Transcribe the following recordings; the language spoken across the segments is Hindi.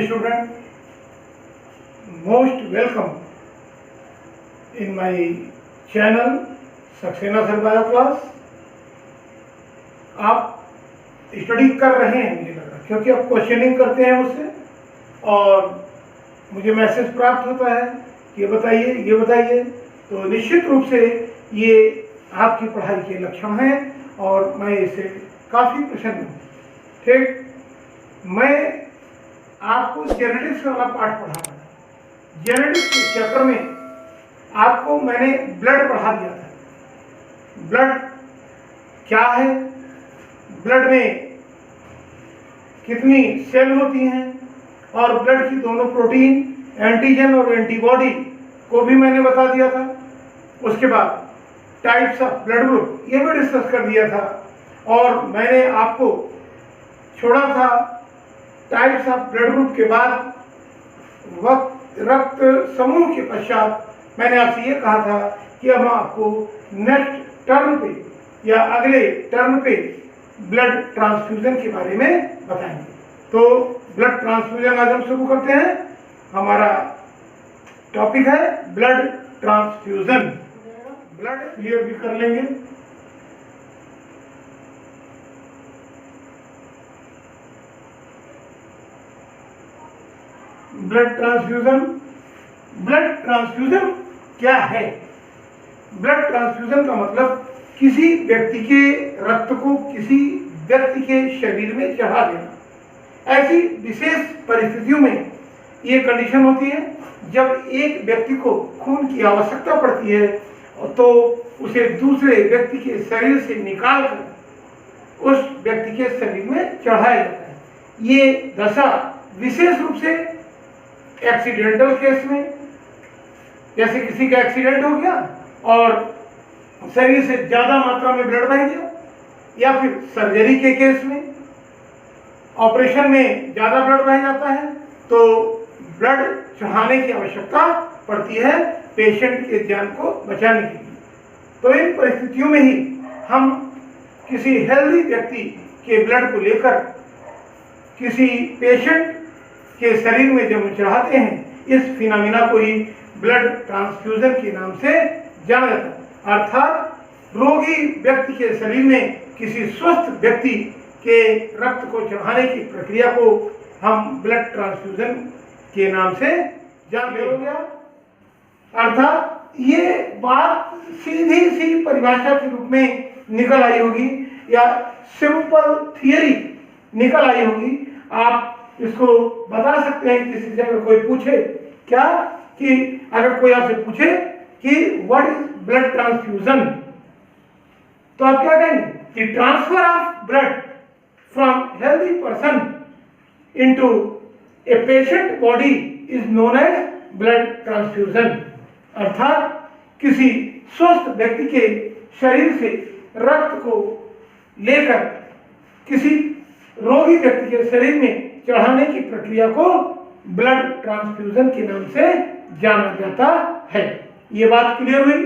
student, most welcome in my channel Saxena sir bio class. आप स्टडी कर रहे हैं मुझे लग रहा, क्योंकि आप क्वेश्चनिंग करते हैं मुझसे और मुझे मैसेज प्राप्त होता है कि ये बताइए, तो निश्चित रूप से ये आपकी पढ़ाई के लक्षण हैं और मैं इसे काफ़ी प्रसन्न हूँ। ठीक, मैं आपको जेनेटिक्स वाला पाठ पढ़ा रहा था। जेनेटिक्स के चैप्टर में आपको मैंने ब्लड पढ़ा दिया था। ब्लड क्या है, ब्लड में कितनी सेल होती हैं और ब्लड की दोनों प्रोटीन, एंटीजन और एंटीबॉडी को भी मैंने बता दिया था। उसके बाद टाइप्स ऑफ ब्लड ग्रुप ये भी डिस्कस कर दिया था और मैंने आपको छोड़ा था टाइप्स ऑफ ब्लड ग्रुप के बाद रक्त समूह के पश्चात मैंने आपसे ये कहा था कि अब आपको नेक्स्ट टर्म पे या अगले टर्म पे ब्लड ट्रांसफ्यूजन के बारे में बताएंगे। तो ब्लड ट्रांसफ्यूजन आज हम शुरू करते हैं। हमारा टॉपिक है ब्लड ट्रांसफ्यूजन। ब्लड क्लियर भी कर लेंगे। ब्लड ट्रांसफ्यूजन क्या है? ब्लड ट्रांसफ्यूजन का मतलब किसी व्यक्ति के रक्त को किसी व्यक्ति के शरीर में चढ़ा देना। ऐसी विशेष परिस्थितियों में ये कंडीशन होती है जब एक व्यक्ति को खून की आवश्यकता पड़ती है तो उसे दूसरे व्यक्ति के शरीर से निकाल कर उस व्यक्ति के शरीर में चढ़ाया जाता है। ये दशा विशेष रूप से एक्सीडेंटल केस में, जैसे किसी का एक्सीडेंट हो गया और शरीर से ज्यादा मात्रा में ब्लड बह गया, या फिर सर्जरी के केस में ऑपरेशन में ज्यादा ब्लड बह जाता है तो ब्लड चढ़ाने की आवश्यकता पड़ती है पेशेंट के जान को बचाने के लिए। तो इन परिस्थितियों में ही हम किसी हेल्दी व्यक्ति के ब्लड को लेकर किसी पेशेंट के शरीर में जब चढ़ाते हैं, इस फिनोमिना को ही ब्लड ट्रांसफ्यूजन के नाम से जाना जाता है। अर्थात रोगी व्यक्ति के शरीर में किसी स्वस्थ व्यक्ति के रक्त को चढ़ाने की प्रक्रिया को हम ब्लड ट्रांसफ्यूजन के नाम से जान हो गया। अर्थात ये बात सीधी सी परिभाषा के रूप में निकल आई होगी या सिंपल थियरी निकल आई होगी। आप इसको बता सकते हैं किसी से अगर कोई पूछे, क्या कि अगर कोई आपसे पूछे कि व्हाट इज ब्लड ट्रांसफ्यूजन, तो आप क्या कहेंगे कि transfer of blood from healthy person into a patient body is known as blood transfusion. अर्थात किसी स्वस्थ व्यक्ति के शरीर से रक्त को लेकर किसी रोगी व्यक्ति के शरीर में चढ़ाने की प्रक्रिया को ब्लड ट्रांसफ्यूजन के नाम से जाना जाता है। ये बात क्लियर हुई?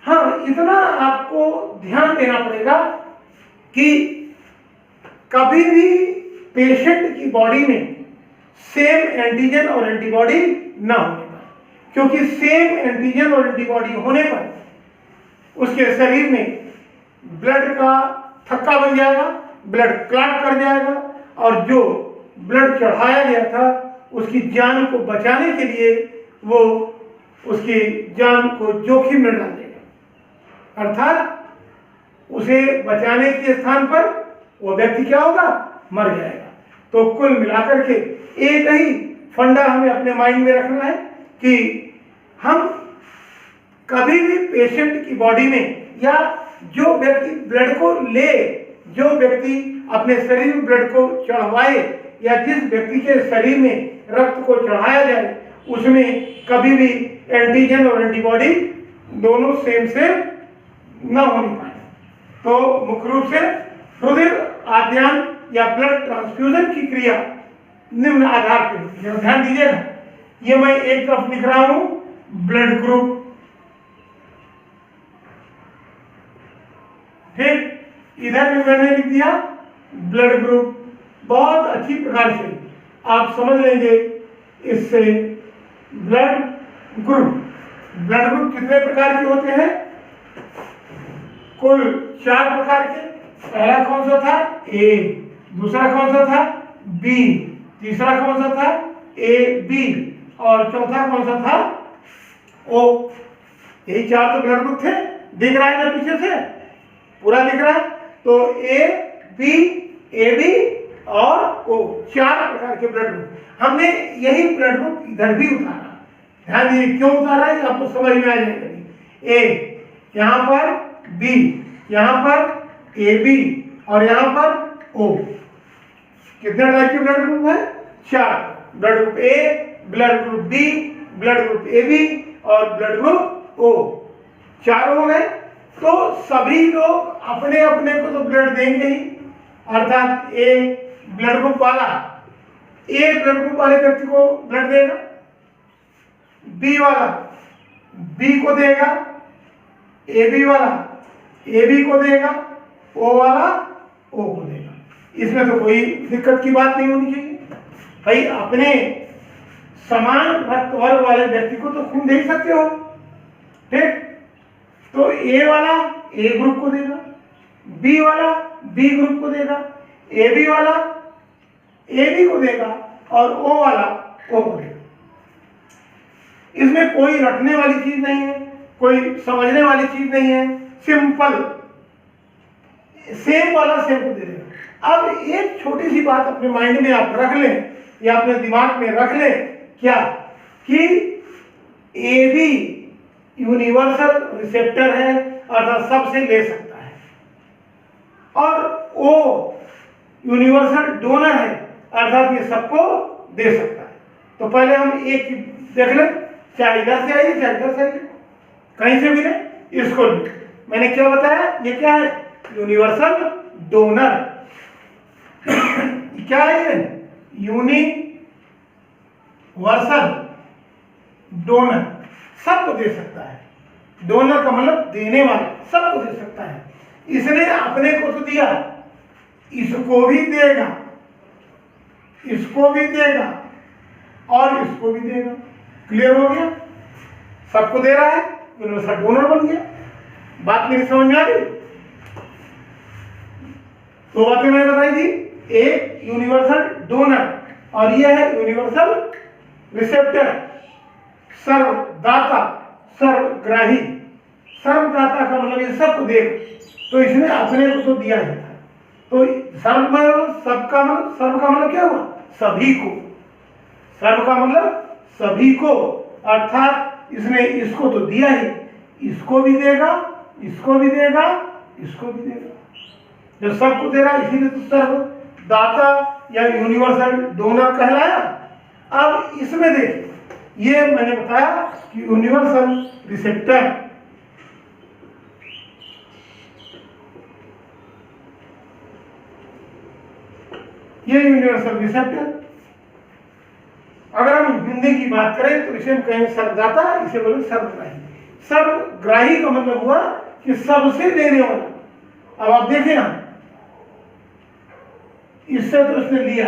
हाँ, इतना आपको ध्यान देना पड़ेगा कि कभी भी पेशेंट की बॉडी में सेम एंटीजन और एंटीबॉडी ना होने पर, क्योंकि सेम एंटीजन और एंटीबॉडी होने पर उसके शरीर में ब्लड का थक्का बन जाएगा, ब्लड क्लॉट कर जाएगा और जो ब्लड चढ़ाया गया था उसकी जान को बचाने के लिए वो उसकी जान को जोखिम में डाल देगा। अर्थात उसे बचाने के स्थान पर वो व्यक्ति क्या होगा, मर जाएगा। तो कुल मिलाकर के एक ही फंडा हमें अपने माइंड में रखना है कि हम कभी भी पेशेंट की बॉडी में या जो व्यक्ति ब्लड को ले, जो व्यक्ति अपने शरीर में ब्लड को चढ़वाए या जिस व्यक्ति के शरीर में रक्त को चढ़ाया जाए, उसमें कभी भी एंटीजन और एंटीबॉडी दोनों सेम ना होने पाए। तो मुख्य रूप से हृदय आद्यान या ब्लड ट्रांसफ्यूजन की क्रिया निम्न आधार पर होती है। ध्यान दीजिएगा, ये मैं एक तरफ लिख रहा हूं ब्लड ग्रुप, ठीक, इधर भी मैंने लिख दिया ब्लड ग्रुप। बहुत अच्छी प्रकार से आप समझ लेंगे इससे ब्लड ग्रुप कितने प्रकार के होते हैं? कुल 4 प्रकार के। पहला कौन सा था? ए। दूसरा कौन सा था? बी। तीसरा कौन सा था? A B. और चौथा कौन सा था? ओ। यही 4 तो ब्लड ग्रुप थे। दिख रहा है ना पीछे से? पूरा दिख रहा है। तो ए बी, ए बी और ओ, 4 प्रकार के ब्लड ग्रुप। हमने यही ब्लड ग्रुप इधर भी उतारा। ध्यान दीजिए क्यों उतारा है, आपको समझ में आ जाएगा। ए, यहाँ पर बी, यहाँ पर ए बी और यहाँ पर ओ। कितने टाइप के ब्लड ग्रुप है? 4। Blood group A, blood group B, blood group A B और ब्लड ग्रुप ओ। 4 हो गए। तो सभी लोग अपने अपने को तो ब्लड देंगे ही, अर्थात ए ब्लड ग्रुप वाला ए ब्लड ग्रुप वाले व्यक्ति को ब्लड देगा, बी वाला बी को देगा, ए बी वाला ए बी को देगा, ओ वाला ओ को देगा। इसमें तो कोई दिक्कत की बात नहीं होनी चाहिए भाई। अपने समान रक्त वर्ग वाले व्यक्ति को तो खून दे सकते हो, ठीक? तो ए वाला ए ग्रुप को देगा, बी वाला बी ग्रुप को देगा, ए बी वाला ए बी को देगा और ओ वाला ओ को देगा। इसमें कोई रटने वाली चीज नहीं है, कोई समझने वाली चीज नहीं है। सिंपल, सेम वाला सेम को दे देगा। अब एक छोटी सी बात अपने माइंड में आप रख लें या अपने दिमाग में रख लें, क्या कि ए बी यूनिवर्सल रिसेप्टर है, अर्थात सबसे ले सकता है, और ओ यूनिवर्सल डोनर है, अर्थात ये सबको दे सकता है। तो पहले हम एक देख लें, चाहे इधर से आइए चाहे इधर से आइए, कहीं से मिले इसको ले। मैंने क्या बताया? ये क्या है? Universal donor. क्या है ये? यूनिवर्सल डोनर, सबको दे सकता है। डोनर का मतलब देने वाला, सबको दे सकता है। इसने अपने को तो दिया, इसको भी देगा, इसको भी देगा और इसको भी देगा। क्लियर हो गया? सबको दे रहा है, यूनिवर्सल डोनर बन गया। बात मेरी समझ में आ गई? तो बातें मैंने बताई थी, एक यूनिवर्सल डोनर और यह है यूनिवर्सल रिसेप्टर, सर्वदाता, सर्वग्राही। सर्वदाता का मतलब ये सबको देगा, तो इसने अपने को तो दिया ही था। तो सर्व मतलब सबका, मतलब सर्व का मतलब क्या हुआ? सभी को। सर्व का मतलब सभी को, अर्थात इसने इसको तो दिया ही, इसको भी देगा, इसको भी देगा, इसको भी देगा। जब सबको दे रहा है इसीलिए तो सर्वदाता या यूनिवर्सल डोनर कहलाया। अब इसमें देखिए, ये मैंने बताया कि यूनिवर्सल रिसेप्टर, ये यूनिवर्सल रिसेप्टर, अगर हम हिंदी की बात करें तो इसे हम कहेंगे सर्वदाता, इसे बोले सर्वग्राही। सर्वग्राही का मतलब हुआ कि सबसे देने वाला। अब आप देखें ना, इससे तो इसने लिया,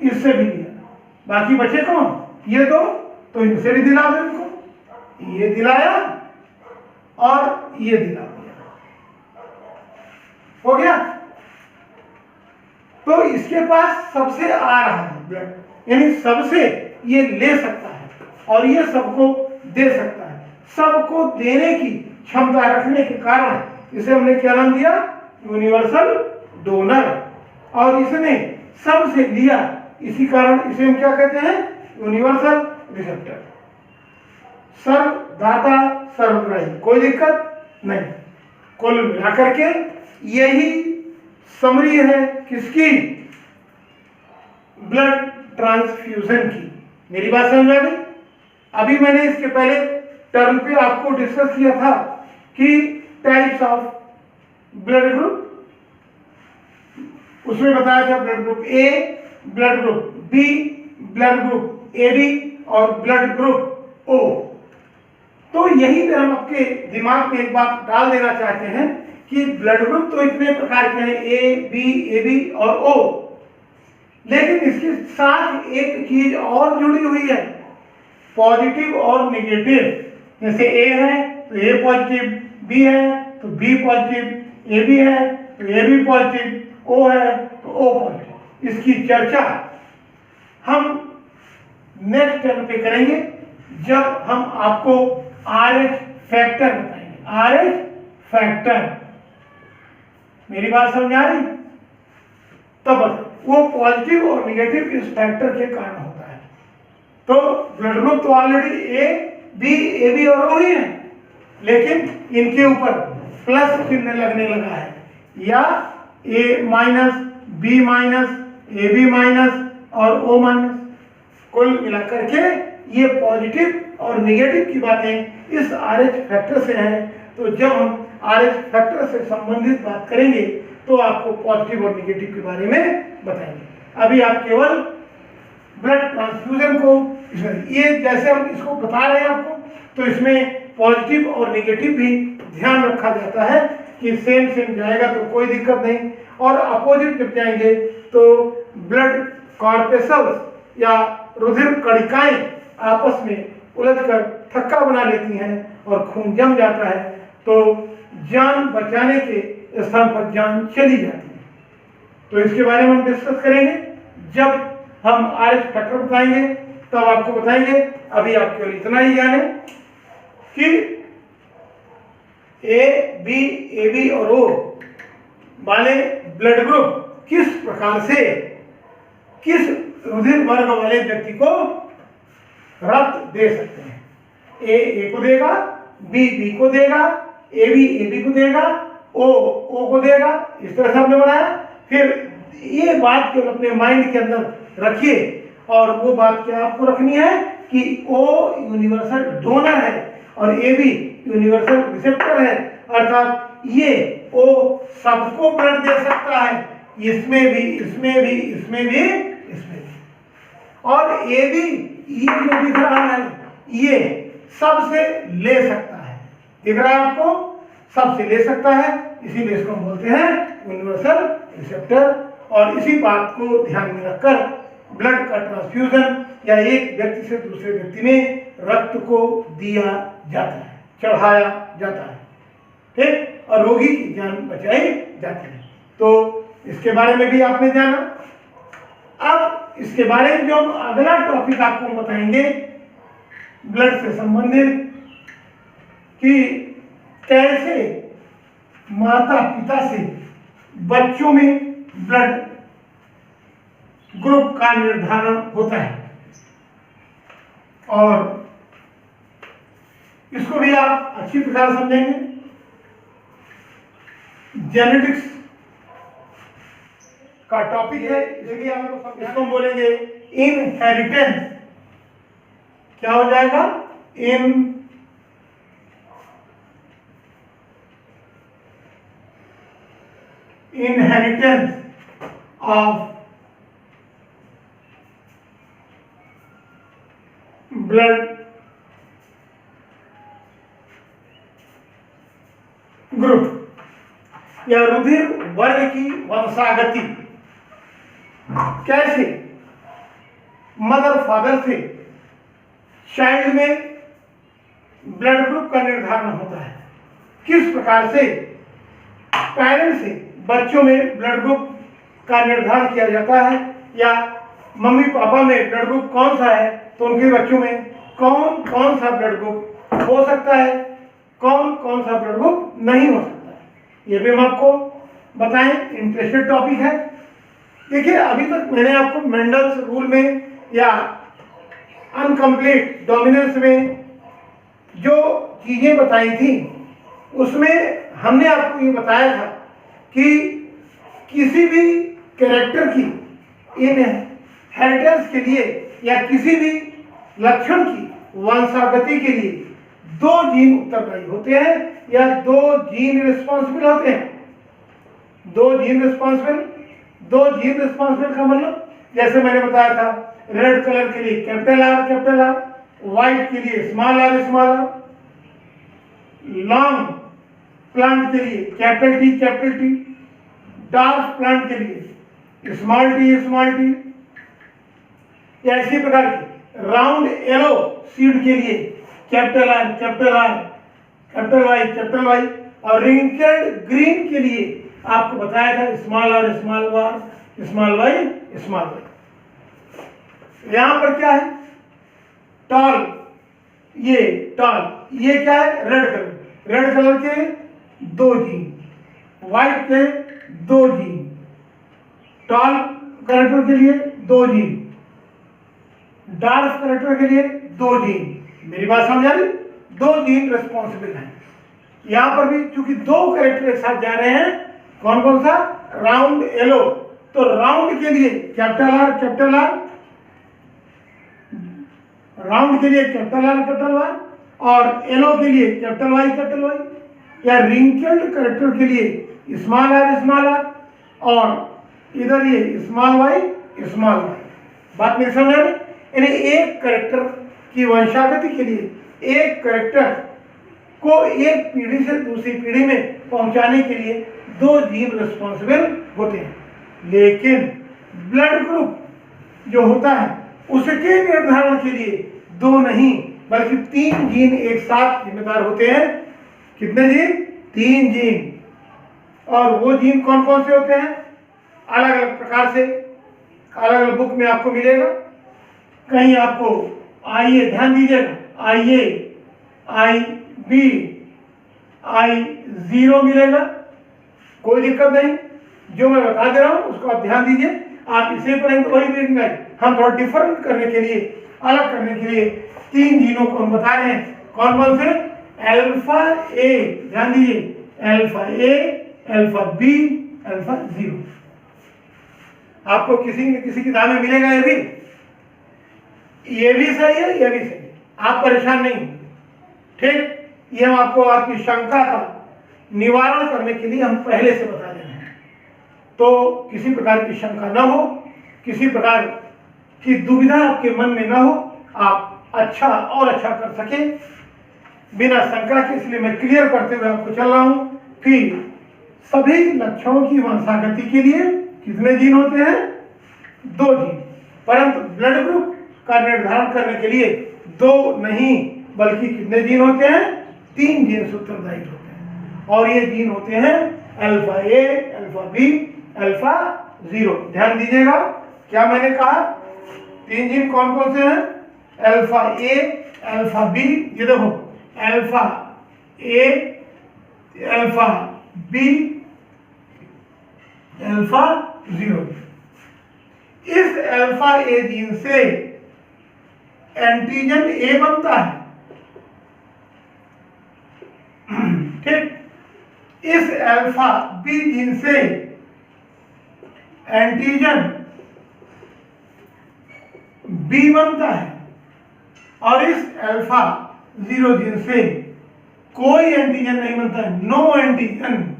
इससे भी लिया, बाकी बचे कौन? ये दो, तो इनसे भी दिला दो इनको। ये दिलाया और ये दिला दिया, हो गया। तो इसके पास सबसे आ रहा है ब्लड, यानी सबसे ये ले सकता है और ये सबको दे सकता है। सबको देने की क्षमता रखने के कारण इसे हमने क्या नाम दिया? Universal donor. और इसने सबसे लिया, इसी कारण इसे हम क्या कहते हैं? Universal receptor. सर्वदाता, सर्वग्राही, कोई दिक्कत नहीं। कुल मिलाकर के यही समरी है किसकी? ब्लड ट्रांसफ्यूजन की। मेरी बात समझ आ गई? अभी मैंने इसके पहले टर्म पे आपको डिस्कस किया था कि टाइप्स ऑफ ब्लड ग्रुप, उसमें बताया था blood group A, blood group B, blood group A B और ब्लड ग्रुप ओ। तो यही पे हम आपके दिमाग में एक बात डाल देना चाहते हैं कि ब्लड ग्रुप तो इतने प्रकार के हैं, ए बी और ओ, लेकिन इसके साथ एक चीज और जुड़ी हुई है, पॉजिटिव और नेगेटिव। जैसे ए है तो ए पॉजिटिव, बी है तो बी पॉजिटिव, ए बी है तो ए बी पॉजिटिव, ओ है तो ओ पॉजिटिव। इसकी चर्चा हम नेक्स्ट टर्म पे करेंगे जब हम आपको RH फैक्टर बताएंगे। RH फैक्टर, मेरी बात समझ आ रही? तब वो पॉजिटिव और नेगेटिव इस फैक्टर के कारण होता है। तो ब्लड ग्रुप तो already A B, A B और ओ ही है, लेकिन इनके ऊपर प्लस चिन्ह लगने लगा है, या A minus, B minus, A B minus और ओ माइनस। कुल मिलाकर के ये पॉजिटिव और नेगेटिव की बातें इस RH फैक्टर से हैं। तो जब हम RH फैक्टर से संबंधित बात करेंगे तो आपको पॉजिटिव और नेगेटिव के बारे में बताएंगे। अभी आप केवल ब्लड ट्रांसफ्यूजन को, ये जैसे हम इसको बता रहे हैं आपको, तो इसमें पॉजिटिव और नेगेटिव भी ध्यान रखा जाता है कि सेम सेम जाएगा तो कोई दिक्कत नहीं, और अपोजिट जब जाएंगे तो ब्लड कॉर्पेसल्स या रुधिर कणिकाएं आपस में उलझकर थक्का बना लेती हैं और खून जम जाता है, तो जान बचाने के स्थान पर जान चली जाती है। तो इसके बारे में हम डिस्कस करेंगे जब हम RH फैक्टर बताएंगे, तब आपको बताएंगे। अभी आप केवल इतना ही जाने कि ए बी और ओ वाले ब्लड ग्रुप किस प्रकार से किस रुधिर वर्ग वाले व्यक्ति को रक्त दे सकते हैं। ए को देगा, बी को देगा, ए बी को देगा, ओ को देगा। इस तरह से हमने बनाया। फिर ये बात केवल अपने माइंड के अंदर रखिए, और वो बात क्या आपको रखनी है कि ओ यूनिवर्सल डोनर है और ए बी यूनिवर्सल रिसेप्टर है, अर्थात ये ओ सबको ब्लड दे सकता है, इसमें भी, इसमें भी, इसमें भी, इसमें भी। और ए बी ये जो दिख रहा है ये सबसे ले सकता है, दिख रहा है आपको, सबसे ले सकता है, इसीलिए इसको हम बोलते हैं यूनिवर्सल रिसेप्टर। और इसी बात को ध्यान में रखकर ब्लड का ट्रांसफ्यूजन या एक व्यक्ति से दूसरे व्यक्ति में रक्त को दिया जाता है, चढ़ाया जाता है, ठीक, और रोगी की जान बचाई जाती है। तो इसके बारे में भी आपने जाना। अब इसके बारे में जो हम अगला टॉपिक आपको बताएंगे ब्लड से संबंधित, कि कैसे माता पिता से बच्चों में ब्लड ग्रुप का निर्धारण होता है, और इसको भी आप अच्छी प्रकार समझेंगे। जेनेटिक्स का टॉपिक है, इसलिए आपको इसको बोलेंगे इनहेरिटेंस। क्या हो जाएगा? इनहेरिटेंस ऑफ ब्लड ग्रुप या रुधिर वर्ग की वंशागति। कैसे मदर फादर से चाइल्ड में ब्लड ग्रुप का निर्धारण होता है, किस प्रकार से पेरेंट्स से बच्चों में ब्लड ग्रुप का निर्धारण किया जाता है, या मम्मी पापा में ब्लड ग्रुप कौन सा है तो उनके बच्चों में कौन कौन सा ब्लड ग्रुप हो सकता है, कौन कौन सा ब्लड ग्रुप नहीं हो सकता है, ये भी हम आपको बताएं। इंटरेस्टेड टॉपिक है। देखिए, अभी तक मैंने आपको मेंडल्स रूल में या अनकम्प्लीट डोमिनेंस में जो चीजें बताई थी, उसमें हमने आपको ये बताया था कि किसी भी कैरेक्टर की इनहेरिटेंस के लिए या किसी भी लक्षण की वंशागति के लिए दो जीन उत्तरदायी होते हैं या दो जीन रिस्पॉन्सिबल होते हैं। दो जीन रिस्पॉन्सिबल का मतलब, जैसे मैंने बताया था, रेड कलर के लिए कैपिटल आर, व्हाइट के लिए स्मॉल आर, लॉन्ग प्लांट के लिए कैपिटल टी, डार्क प्लांट के लिए स्मॉल टी, या इसी प्रकार की राउंड येलो सीड के लिए capital R capital R, capital Y, और रिंकल्ड ग्रीन के लिए आपको बताया था small r small r small y small y. यहां पर क्या है, टॉल, ये टॉल, ये क्या है, रेड कलर के 2 जीन, व्हाइट के 2 जीन, टॉल कैरेक्टर के लिए 2 जीन, डार्क कैरेक्टर के लिए 2 जीन। मेरी बात समझ आ रही, 2 जीन रिस्पॉन्सिबल हैं। यहां पर भी चूंकि 2 कैरेक्टर एक साथ जा रहे हैं, कौन कौन सा, राउंड येलो, तो राउंड के लिए कैपिटल आर, राउंड के लिए कैपिटल आर, और येलो के लिए कैपिटल वाई, या रिंकल्ड कैरेक्टर के लिए स्मॉल आर, और इधर ये स्मॉल वाई। बात मेरी समझ आ रही, यानी एक कैरेक्टर की वंशागति के लिए एक कैरेक्टर को एक पीढ़ी से दूसरी पीढ़ी में पहुंचाने के लिए 2 जीन रिस्पॉन्सिबल होते हैं। लेकिन ब्लड ग्रुप जो होता है उसके निर्धारण के लिए 2 नहीं बल्कि 3 जीन एक साथ जिम्मेदार होते हैं। कितने जीन, 3 जीन। और वो जीन कौन कौन से होते हैं, अलग अलग प्रकार से अलग अलग बुक में आपको मिलेगा। कहीं आपको आइए ध्यान दीजिएगा, IB, I0 मिलेगा, कोई दिक्कत नहीं, जो मैं बता दे रहा हूं उसको आप ध्यान दीजिए। आप इसे पढ़ेंगे तो वही रीडिंग आएगी। हम थोड़ा डिफरेंट करने के लिए, अलग करने के लिए 3 जीनों को हम बता रहे हैं। कौन कौन से, अल्फा ए, ध्यान दीजिए, alpha A, alpha B, alpha 0। आपको किसी न किसी किताब में मिलेगा ये भी सही है, ये भी सही है, आप परेशान नहीं। ठीक, ये हम आपको आपकी शंका का निवारण करने के लिए हम पहले से बता रहे हैं, तो किसी प्रकार की शंका ना हो, किसी प्रकार की दुविधा आपके मन में ना हो, आप अच्छा और अच्छा कर सके बिना शंका के। इसलिए मैं क्लियर करते हुए आपको चल रहा हूं कि सभी लक्षणों की वंशागति के लिए कितने जीन होते हैं, 2 जीन, परंतु ब्लड ग्रुप का निर्धारण करने के लिए 2 नहीं बल्कि कितने जीन होते हैं, 3 जीन उत्तरदायी होते हैं। और ये जीन होते हैं alpha A, alpha B, alpha 0। ध्यान दीजिएगा क्या मैंने कहा, 3 जीन कौन कौन से हैं, अल्फा ए, अल्फा बी, ये देखो alpha A, alpha B, alpha 0। इस अल्फा ए जीन से एंटीजन ए बनता है। ठीक, इस अल्फा बी जीन से एंटीजन बी बनता है, और इस अल्फा 0 जीन से कोई एंटीजन नहीं बनता है, नो एंटीजन।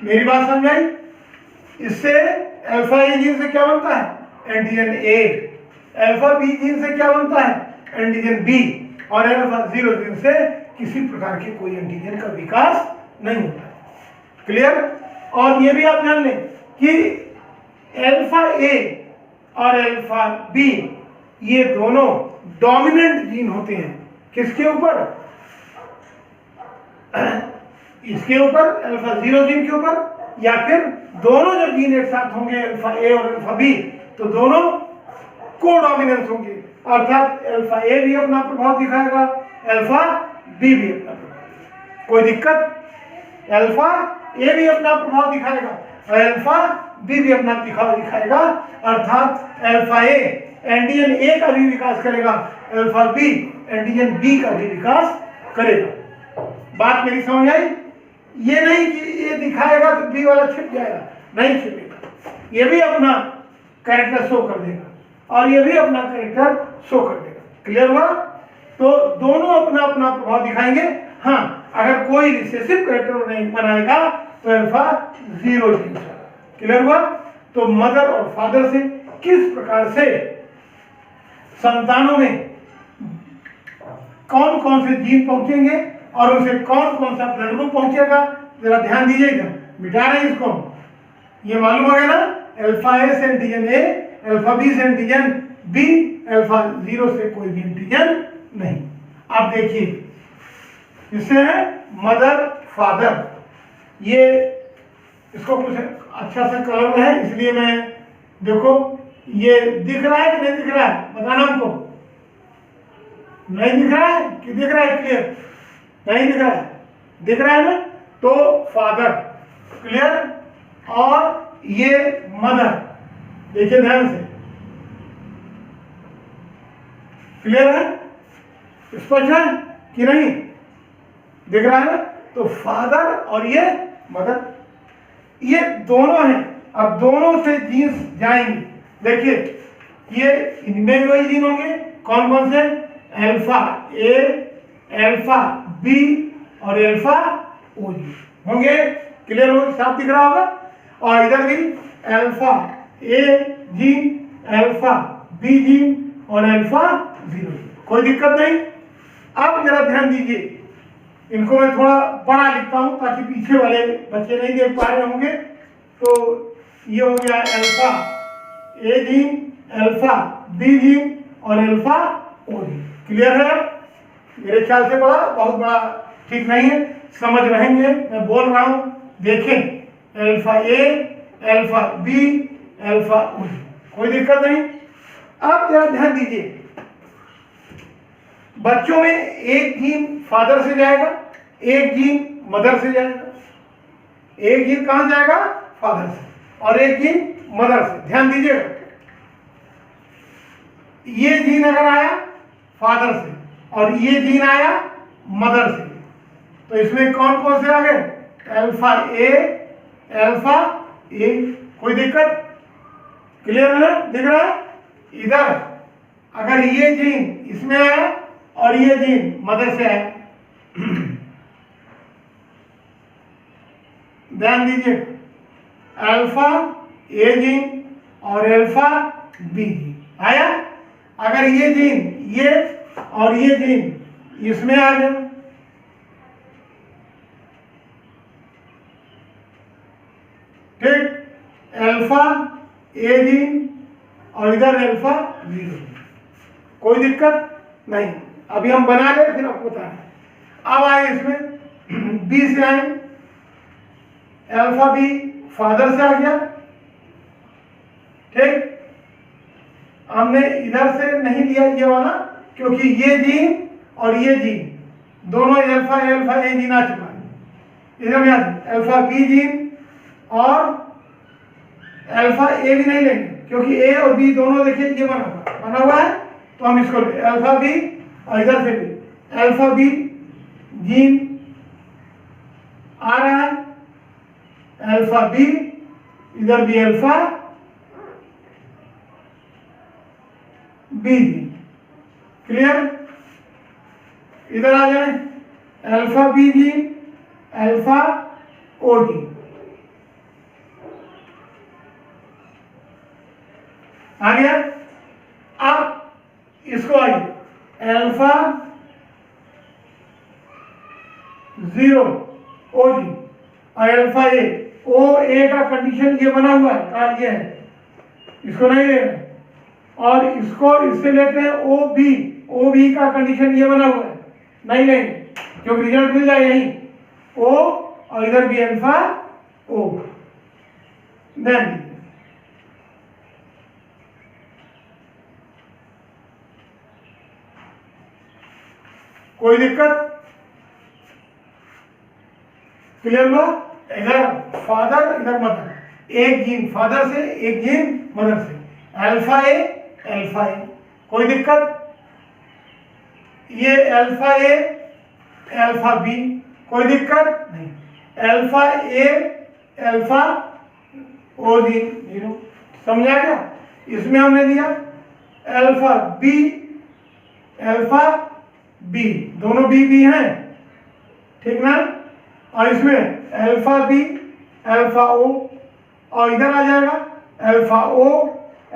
मेरी बात समझाई, इससे अल्फा ए जीन से क्या बनता है, antigen A, alpha B gene से क्या बनता है, एंटीजन बी, और अल्फा 0 जीन से किसी प्रकार के कोई एंटीजन का विकास नहीं होता है। क्लियर। और ये भी आप जान लें कि अल्फा ए और अल्फा बी ये दोनों डोमिनेंट जीन होते हैं। किसके ऊपर, इसके ऊपर, अल्फा 0 जीन के ऊपर, या फिर दोनों जब जीन एक साथ होंगे अल्फा ए और अल्फा बी तो दोनों को डोमिनेंस होंगे, अर्थात अल्फा ए भी अपना प्रभाव दिखाएगा, अल्फा बी भी अपना प्रभाव। कोई दिक्कत, अल्फा ए भी अपना प्रभाव दिखाएगा और अल्फा बी भी अपना प्रभाव दिखाएगा, अर्थात अल्फा ए एंटीजन ए का भी विकास करेगा, अल्फा बी एंटीजन बी का भी विकास करेगा। बात मेरी समझ आई। ये नहीं कि ये दिखाएगा तो बी वाला छिप जाएगा, नहीं छिपेगा, ये भी अपना कैरेक्टर शो कर देगा और ये भी अपना कैरेक्टर शो कर देगा। क्लियर हुआ। तो दोनों अपना अपना प्रभाव दिखाएंगे। हाँ, अगर कोई रिसेसिव कैरेक्टर नहीं बनाएगा तो अल्फा 0 जीन। क्लियर हुआ। तो मदर और फादर से किस प्रकार से संतानों में कौन कौन से जीन पहुंचेंगे और उसे कौन कौन सा ब्लड ग्रुप पहुंचेगा, जरा ध्यान दीजिएगा। मिटा रहे हैं इसको, ये मालूम हो गया ना। अल्फा ए से एंटीजन ए, अल्फा बी से एंटीजन बी, अल्फा 0 से कोई भी एंटीजन नहीं। आप देखिए इससे है मदर फादर, ये इसको कुछ अच्छा सा कलर है इसलिए मैं, देखो ये दिख रहा है कि नहीं दिख रहा है, बताना हमको। नहीं दिख रहा है कि दिख रहा है? क्लियर? नहीं दिख रहा है, दिख रहा है ना? तो फादर, क्लियर? और ये मदर, देखिए ध्यान से, क्लियर है? स्पष्ट है कि नहीं? दिख रहा है ना? तो फादर और ये मदर, ये दोनों हैं। अब दोनों से जीन्स जाएंगे, देखिए ये इनमें भी वही जीन होंगे, कौन कौन से? अल्फा ए, अल्फा बी और अल्फा ओ जी होंगे। क्लियर हो? साफ दिख रहा होगा। और इधर भी अल्फा ए जीन, अल्फा बी जीन और अल्फा 0, कोई दिक्कत नहीं। अब जरा ध्यान दीजिए, इनको मैं थोड़ा बड़ा लिखता हूं ताकि पीछे वाले बच्चे नहीं देख पा रहे होंगे। तो ये हो गया अल्फा ए जीन, अल्फा बी जीन और अल्फा ओ जीन। क्लियर है? मेरे ख्याल से बड़ा, बहुत बड़ा ठीक नहीं है, समझ रहेंगे मैं बोल रहा हूं। देखें alpha A, alpha B, alpha O gene, कोई दिक्कत नहीं। अब जरा ध्यान दीजिए, बच्चों में एक जीन फादर से जाएगा, एक जीन मदर से जाएगा। एक जीन कहां जाएगा? फादर से, और एक जीन मदर से। ध्यान दीजिएगा, ये जीन अगर आया फादर से और ये जीन आया मदर से, तो इसमें कौन कौन से आ गए? अल्फा ए, अल्फा ए, कोई दिक्कत? क्लियर है ना? दिख रहा है? इधर अगर ये जीन इसमें आया और ये जीन मदर से आया, ध्यान दीजिए, अल्फा ए जीन और अल्फा बी जीन आया। अगर ये जीन, ये और ये जीन इसमें आ गया, ठीक, अल्फा ए जीन और इधर अल्फा 0, कोई दिक्कत नहीं। अभी हम बना ले फिर आपको बता रहे। अब आए इसमें बी से आए, अल्फा बी फादर से आ गया, ठीक। हमने इधर से नहीं लिया ये वाला, क्योंकि ये जीन और ये जीन दोनों अल्फा ए जीन आ चुका है। इधर में अल्फा बी जीन और अल्फा ए भी नहीं लेंगे, क्योंकि ए और बी दोनों देखिए ये बना हुआ है, तो हम इसको अल्फा बी, और इधर से भी अल्फा बी जीन आ रहा है, अल्फा बी, इधर भी अल्फा बी जीन। क्लियर? इधर आ जाए, alpha B gene, alpha O gene आ गया। अब इसको आइए, अल्फा 0 ओ जी और अल्फा ए, ओ ए का कंडीशन ये बना हुआ है, कहा ये है, इसको नहीं ले रहे, और इसको इससे लेते हैं ओ बी का कंडीशन ये बना हुआ है, नहीं लेंगे क्योंकि रिजल्ट मिल जाए यही, ओ और इधर भी अल्फा ओ। देन कोई दिक्कत? क्लियर हुआ? इधर फादर इधर मदर, एक जीन फादर से एक जीन मदर से, अल्फा ए, कोई दिक्कत? ये अल्फा ए, अल्फा बी, कोई दिक्कत नहीं। Alpha A, alpha O gene 0, समझा क्या? इसमें हमने दिया अल्फा बी, अल्फा बी, दोनों बी हैं, ठीक ना? और इसमें अल्फा बी, अल्फा ओ, और इधर आ जाएगा अल्फा ओ,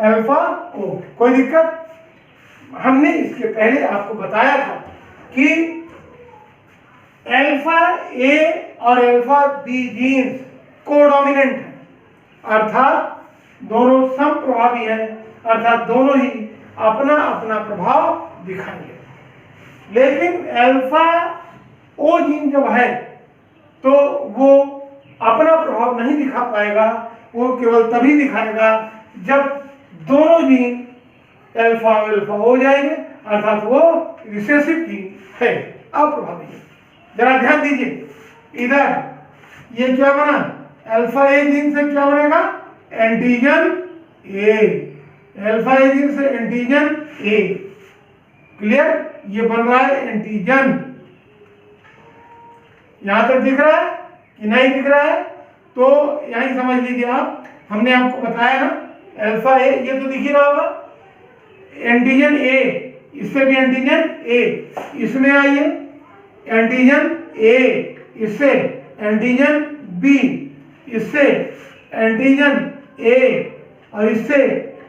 अल्फा ओ, कोई दिक्कत? हमने इसके पहले आपको बताया था कि अल्फा ए और अल्फा बी जीन्स कोडोमिनेंट है, अर्थात दोनों समप्रभावी हैं, अर्थात दोनों ही अपना अपना प्रभाव दिखाएंगे। लेकिन अल्फा ओ जीन जब है तो वो अपना प्रभाव नहीं दिखा पाएगा, वो केवल तभी दिखाएगा जब दोनों जीन अल्फा अल्फा हो जाएंगे, अर्थात वो रिसेसिव जीन है, अप्रभावी है। जरा ध्यान दीजिए, इधर ये क्या बना, अल्फा ए जीन से क्या बनेगा, antigen A, alpha A gene से एंटीजन ए, क्लियर, ये बन रहा है एंटीजन। यहां तक दिख रहा है कि नहीं दिख रहा है, तो यहीं समझ लीजिए आप, हमने आपको बताया ना, अल्फा ए ये तो दिख ही रहा होगा, एंटीजन ए, इससे भी एंटीजन ए, इसमें आइए एंटीजन ए, इससे एंटीजन बी, इससे एंटीजन ए, और इससे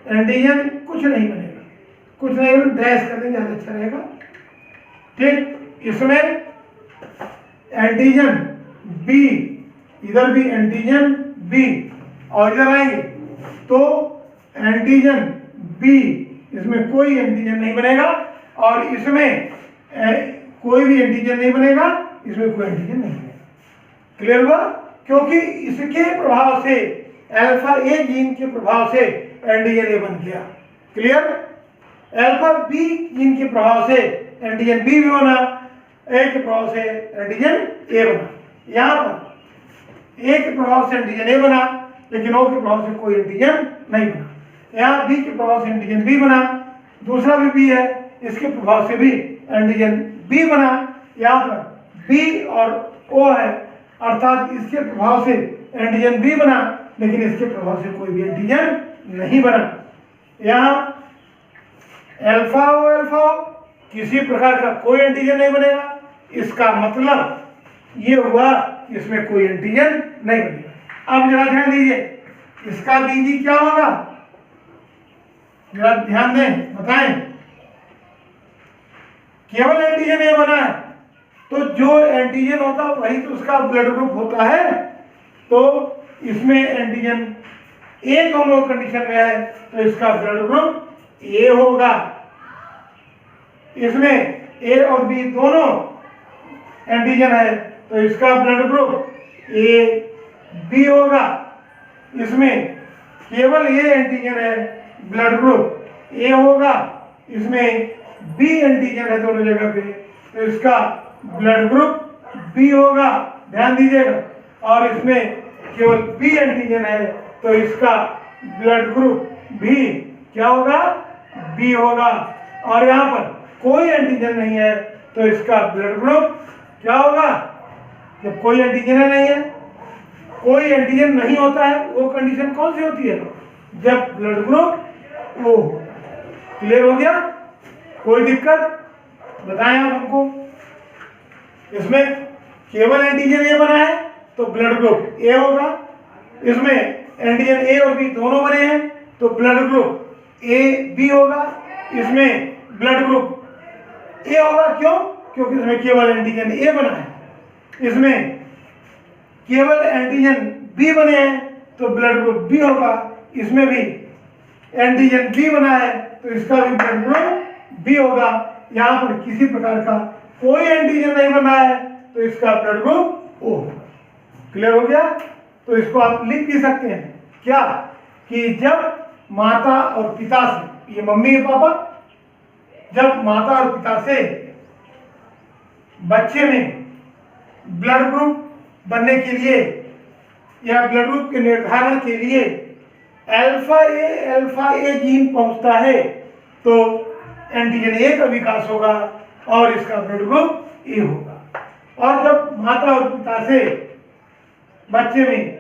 एंटीजन कुछ नहीं बनेगा, कुछ नहीं, डैश करने ज्यादा अच्छा रहेगा, ठीक। इसमें एंटीजन बी, इधर भी एंटीजन बी, और इधर आएंगे तो एंटीजन बी, इसमें कोई एंटीजन नहीं बनेगा, और इसमें कोई भी एंटीजन नहीं बनेगा, इसमें कोई एंटीजन नहीं बनेगा। क्लियर हुआ, क्योंकि इसके प्रभाव से, अल्फा ए जीन के प्रभाव से एंटीजन ए बन गया। क्लियर, अल्फा बी जीन के प्रभाव से एंटीजन बी भी बना, ए के प्रभाव से एंटीजन ए बना। यहां पर ए के प्रभाव से एंटीजन ए बना, लेकिन ओ के प्रभाव से कोई एंटीजन नहीं बना। यहाँ बी के प्रभाव से एंटीजन बी बना, दूसरा भी बी है, इसके प्रभाव से भी एंटीजन बी बना। यहाँ पर बी और ओ है, अर्थात इसके प्रभाव से एंटीजन बी बना, लेकिन इसके प्रभाव से कोई भी एंटीजन नहीं बना। यहाँ अल्फा ओ अल्फा ओ, किसी प्रकार का कोई एंटीजन नहीं बनेगा, इसका मतलब ये हुआ कि इसमें कोई एंटीजन नहीं बनेगा। अब जरा ध्यान दीजिए, इसका बीजी क्या होगा, जरा ध्यान दें, बताएं। केवल एंटीजन ए बना है, तो जो एंटीजन होता है वही तो उसका ब्लड ग्रुप होता है, तो इसमें एंटीजन ए दोनों कंडीशन में है, तो इसका ब्लड ग्रुप ए होगा। इसमें ए और बी दोनों एंटीजन है, तो इसका ब्लड ग्रुप ए बी होगा। इसमें केवल ये एंटीजन है, ब्लड ग्रुप ए होगा। इसमें बी एंटीजन है दोनों जगह पे, तो इसका ब्लड ग्रुप बी होगा, ध्यान दीजिएगा। और इसमें केवल बी एंटीजन है, तो इसका ब्लड ग्रुप भी क्या होगा, बी होगा। और यहाँ पर कोई एंटीजन नहीं है, तो इसका ब्लड ग्रुप क्या होगा, जब कोई एंटीजन नहीं है, कोई एंटीजन नहीं होता है, वो कंडीशन कौन सी होती है, जब ब्लड ग्रुप ओ। क्लियर हो गया, कोई दिक्कत बताएं आप हमको। इसमें केवल एंटीजन ए बना है, तो ब्लड ग्रुप ए होगा। इसमें एंटीजन ए और बी दोनों बने हैं, तो ब्लड ग्रुप ए बी होगा। इसमें ब्लड ग्रुप ए होगा, क्यों, क्योंकि इसमें केवल एंटीजन ए बना है। इसमें केवल एंटीजन बी बने हैं, तो ब्लड ग्रुप बी होगा। इसमें भी एंटीजन बी बना है, तो इसका भी ब्लड ग्रुप बी होगा। यहाँ पर किसी प्रकार का कोई एंटीजन नहीं बना है, तो इसका ब्लड ग्रुप ओ होगा। क्लियर हो गया, तो इसको आप लिख भी सकते हैं क्या, कि जब माता और पिता से, ये मम्मी है पापा, जब माता और पिता से बच्चे में ब्लड ग्रुप बनने के लिए या ब्लड ग्रुप के निर्धारण के लिए अल्फा ए जीन पहुंचता है, तो एंटीजन ए का विकास होगा और इसका ब्लड ग्रुप ए होगा। और जब माता और पिता से बच्चे में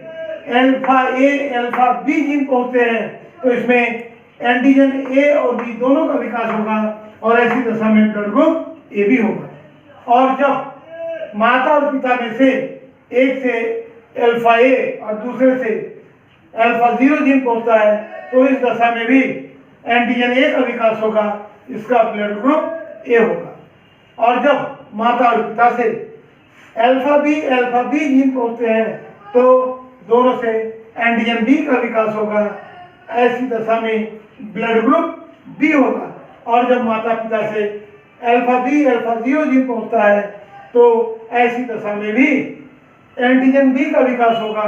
अल्फा बी जीन पहुंचते हैं, तो इसमें एंटीजन ए और बी दोनों का विकास होगा, और ऐसी दशा में ब्लड ग्रुप ए भी होगा। और जब माता और पिता में से एक से अल्फा ए और दूसरे से अल्फा 0 जीन पहुंचता है, तो इस दशा में भी एंटीजन ए का विकास होगा, इसका ब्लड ग्रुप ए होगा। और जब माता और पिता से अल्फा बी जीन पहुंचते हैं, तो दोनों से एंटीजन बी का विकास होगा, ऐसी दशा में ब्लड ग्रुप बी होगा। और जब माता पिता से अल्फा बी अल्फा 0 जीन पहुंचता है तो ऐसी दशा में भी एंटीजन बी का विकास होगा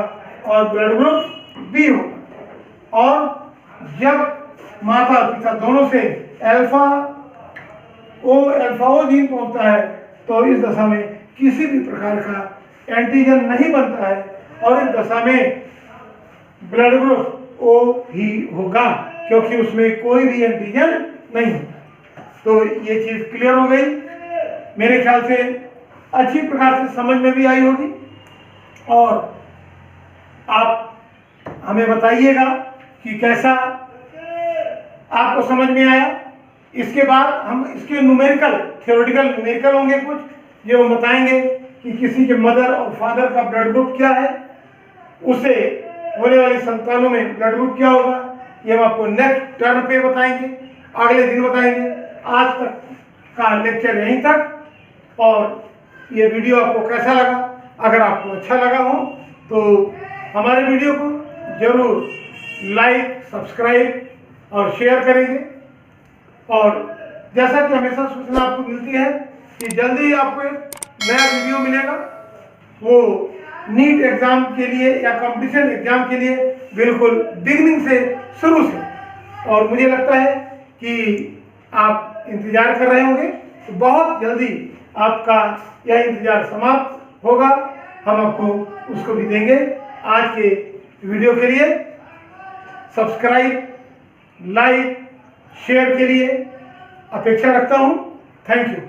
और ब्लड ग्रुप बी होगा। और जब माता पिता दोनों से अल्फा ओ जीन पहुंचता है तो इस दशा में किसी भी प्रकार का एंटीजन नहीं बनता है और इस दशा में ब्लड ग्रुप ओ ही होगा क्योंकि उसमें कोई भी एंटीजन नहीं होता। तो ये चीज क्लियर हो गई, मेरे ख्याल से अच्छी प्रकार से समझ में भी आई होगी। और आप हमें बताइएगा कि कैसा आपको समझ में आया। इसके बाद हम इसके थ्योरेटिकल न्यूमेरिकल होंगे कुछ, जो हम बताएंगे कि किसी के मदर और फादर का ब्लड ग्रुप क्या है, उसे होने वाली संतानों में ब्लड ग्रुप क्या होगा, ये हम आपको नेक्स्ट टर्न पे बताएंगे, अगले दिन बताएंगे। आज तक का लेक्चर यहीं तक। और ये वीडियो आपको कैसा लगा? अगर आपको अच्छा लगा हो तो हमारे वीडियो को जरूर लाइक, सब्सक्राइब और शेयर करेंगे। और जैसा कि हमेशा सूचना आपको मिलती है कि जल्दी ही आपको एक नया वीडियो मिलेगा, वो नीट एग्जाम के लिए या कंपटीशन एग्जाम के लिए बिल्कुल बिगिनिंग से, शुरू से। और मुझे लगता है कि आप इंतजार कर रहे होंगे, तो बहुत जल्दी आपका यह इंतजार समाप्त होगा। हम आपको उसको भी देंगे। आज के वीडियो के लिए सब्सक्राइब, लाइक, शेयर के लिए अपेक्षा रखता हूं। Thank you.